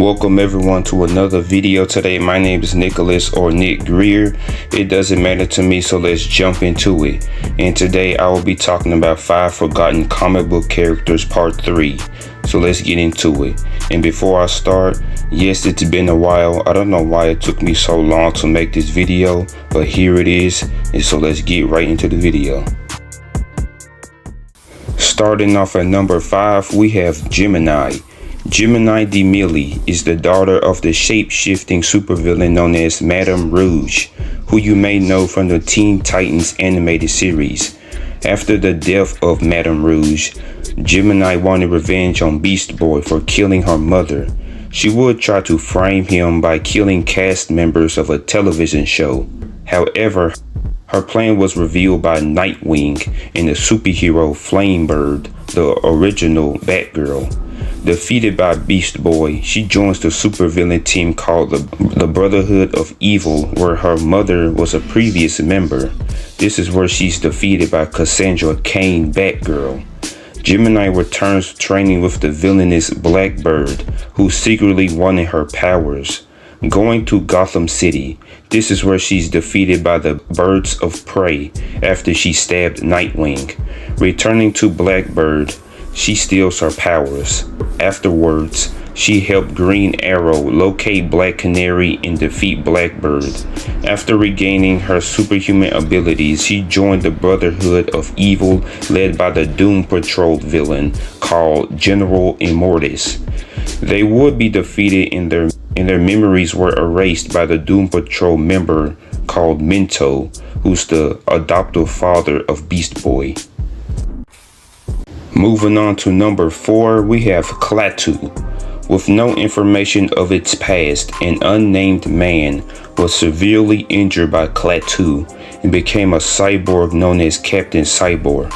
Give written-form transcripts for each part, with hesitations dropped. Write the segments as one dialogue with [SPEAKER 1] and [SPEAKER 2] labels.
[SPEAKER 1] Welcome everyone to another video today. My name is Nicholas or Nick Greer. It doesn't matter to me, so let's jump into it. And today I will be talking about 5 forgotten comic book characters part 3. So let's get into it. And before I start, yes, it's been a while. I don't know why it took me so long to make this video, but here it is. And so let's get right into the video. Starting off at number 5, we have Gemini. Gemini Demille is the daughter of the shape-shifting supervillain known as Madame Rouge, who you may know from the Teen Titans animated series. After the death of Madame Rouge, Gemini wanted revenge on Beast Boy for killing her mother. She would try to frame him by killing cast members of a television show. However, her plan was revealed by Nightwing and the superhero Flamebird, the original Batgirl. Defeated by Beast Boy, she joins the supervillain team called the Brotherhood of Evil, where her mother was a previous member. This is where she's defeated by Cassandra Cain Batgirl. Gemini returns to training with the villainous Blackbird, who secretly wanted her powers. Going to Gotham City, this is where she's defeated by the Birds of Prey after she stabbed Nightwing. Returning to Blackbird, she steals her powers. Afterwards, she helped Green Arrow locate Black Canary and defeat Blackbird. After regaining her superhuman abilities, she joined the Brotherhood of Evil led by the Doom Patrol villain called General Immortus. They would be defeated and their memories were erased by the Doom Patrol member called Minto, who's the adoptive father of Beast Boy. Moving on to number 4, we have CLAT. With no information of its past, an unnamed man was severely injured by CLAT and became a cyborg known as Captain Cyber.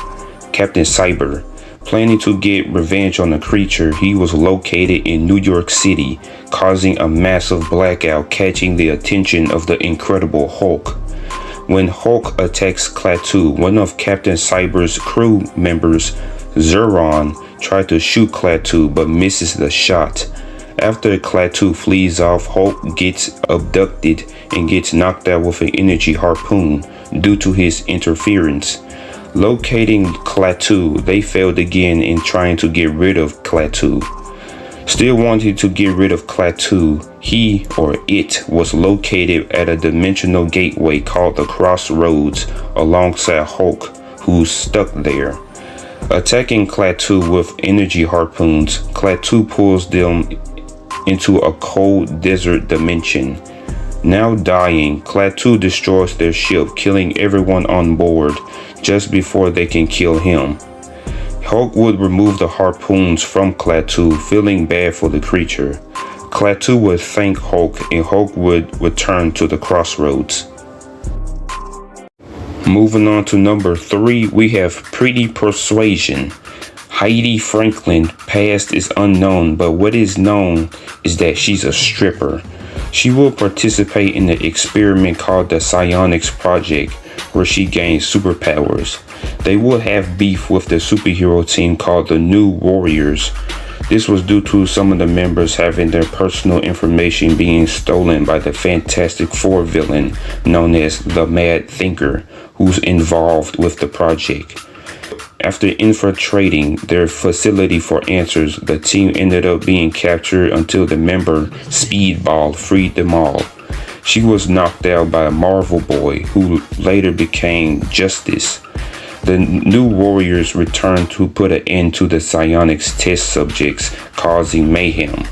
[SPEAKER 1] Planning to get revenge on the creature, he was located in New York City, causing a massive blackout, catching the attention of the Incredible Hulk. When Hulk attacks CLAT, one of Captain Cyber's crew members, Zeron, tried to shoot CLAT but misses the shot. After CLAT flees off, Hulk gets abducted and gets knocked out with an energy harpoon due to his interference. Locating CLAT, they failed again in trying to get rid of CLAT. Still wanting to get rid of CLAT, he or it was located at a dimensional gateway called the Crossroads alongside Hulk, who's stuck there. Attacking CLAT with energy harpoons, CLAT pulls them into a cold desert dimension. Now dying, CLAT destroys their ship, killing everyone on board just before they can kill him. Hulk would remove the harpoons from CLAT, feeling bad for the creature. CLAT would thank Hulk and Hulk would return to the Crossroads. Moving on to number 3, we have Pretty Persuasion. Heidi Franklin past is unknown, but what is known is that she's a stripper. She will participate in the experiment called the Psionics Project, where she gains superpowers. They will have beef with the superhero team called the New Warriors. This was due to some of the members having their personal information being stolen by the Fantastic Four villain known as the Mad Thinker, who's involved with the project. After infiltrating their facility for answers, the team ended up being captured until the member Speedball freed them all. She was knocked out by Marvel Boy, who later became Justice. The New Warriors returned to put an end to the psionics test subjects, causing mayhem.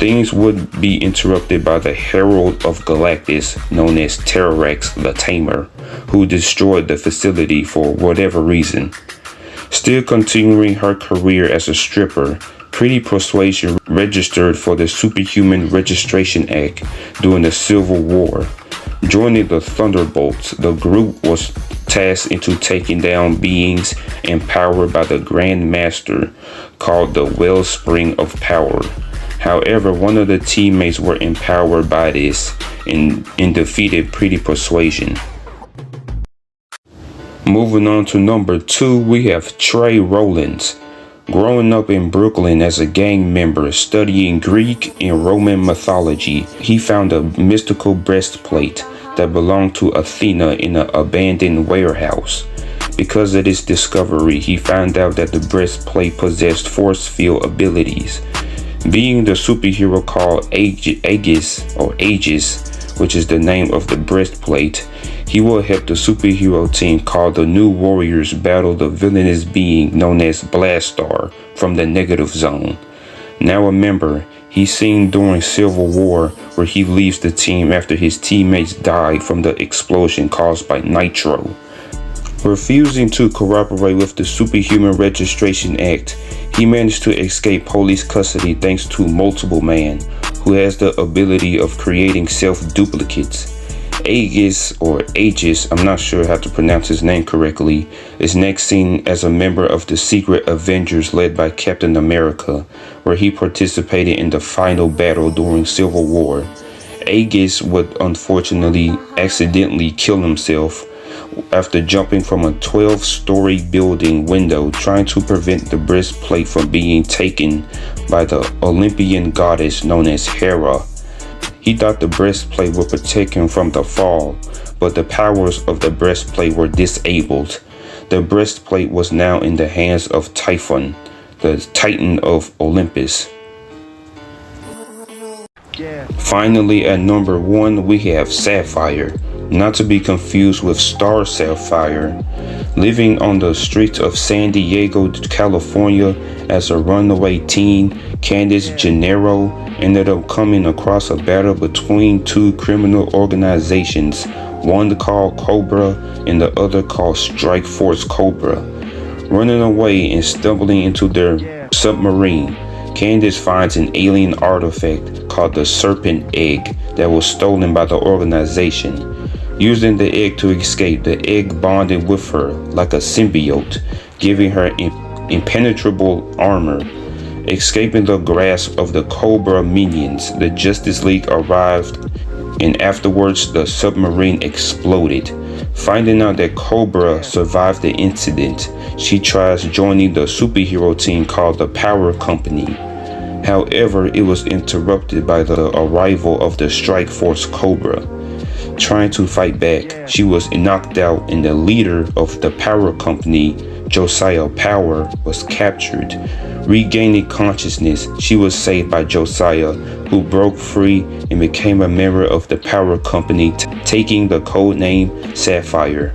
[SPEAKER 1] Things would be interrupted by the Herald of Galactus, known as Terrax the Tamer, who destroyed the facility for whatever reason. Still continuing her career as a stripper, Pretty Persuasion registered for the Superhuman Registration Act during the Civil War. Joining the Thunderbolts, the group was tasked into taking down beings empowered by the Grand Master, called the Wellspring of Power. However, one of the teammates were empowered by this and defeated Pretty Persuasion. Moving on to number 2, we have Trey Rowlands. Growing up in Brooklyn as a gang member studying Greek and Roman mythology, he found a mystical breastplate that belonged to Athena in an abandoned warehouse. Because of this discovery, he found out that the breastplate possessed force field abilities. Being the superhero called Aegis, which is the name of the breastplate, he will help the superhero team called the New Warriors battle the villainous being known as Blastar from the Negative Zone. Now a member, he's seen during Civil War where he leaves the team after his teammates died from the explosion caused by Nitro. Refusing to cooperate with the Superhuman Registration Act, he managed to escape police custody thanks to Multiple Man, who has the ability of creating self-duplicates. Aegis, I'm not sure how to pronounce his name correctly, is next seen as a member of the Secret Avengers led by Captain America, where he participated in the final battle during Civil War. Aegis would unfortunately accidentally kill himself after jumping from a 12-story building window trying to prevent the breastplate from being taken by the Olympian goddess known as Hera. He thought the breastplate would protect him from the fall, but the powers of the breastplate were disabled. The breastplate was now in the hands of Typhon, the Titan of Olympus. Finally, at number 1, we have Sapphire, not to be confused with Star Sapphire. Living on the streets of San Diego, California as a runaway teen, Candace Gennaro ended up coming across a battle between two criminal organizations, one called Cobra and the other called Strike Force Cobra. Running away and stumbling into their submarine, Candace finds an alien artifact called the Serpent Egg that was stolen by the organization. Using the egg to escape, the egg bonded with her like a symbiote, giving her impenetrable armor. Escaping the grasp of the Cobra minions, the Justice League arrived, and afterwards the submarine exploded. Finding out that Cobra survived the incident, she tries joining the superhero team called the Power Company. However, it was interrupted by the arrival of the Strike Force Cobra. Trying to fight back, she was knocked out and the leader of the Power Company, Josiah Power, was captured. Regaining consciousness, she was saved by Josiah, who broke free and became a member of the Power Company, taking the code name Sapphire.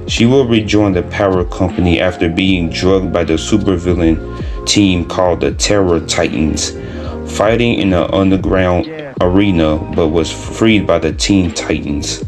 [SPEAKER 1] She will rejoin the Power Company after being drugged by the supervillain team called the Terror Titans, fighting in an underground arena but was freed by the Teen Titans.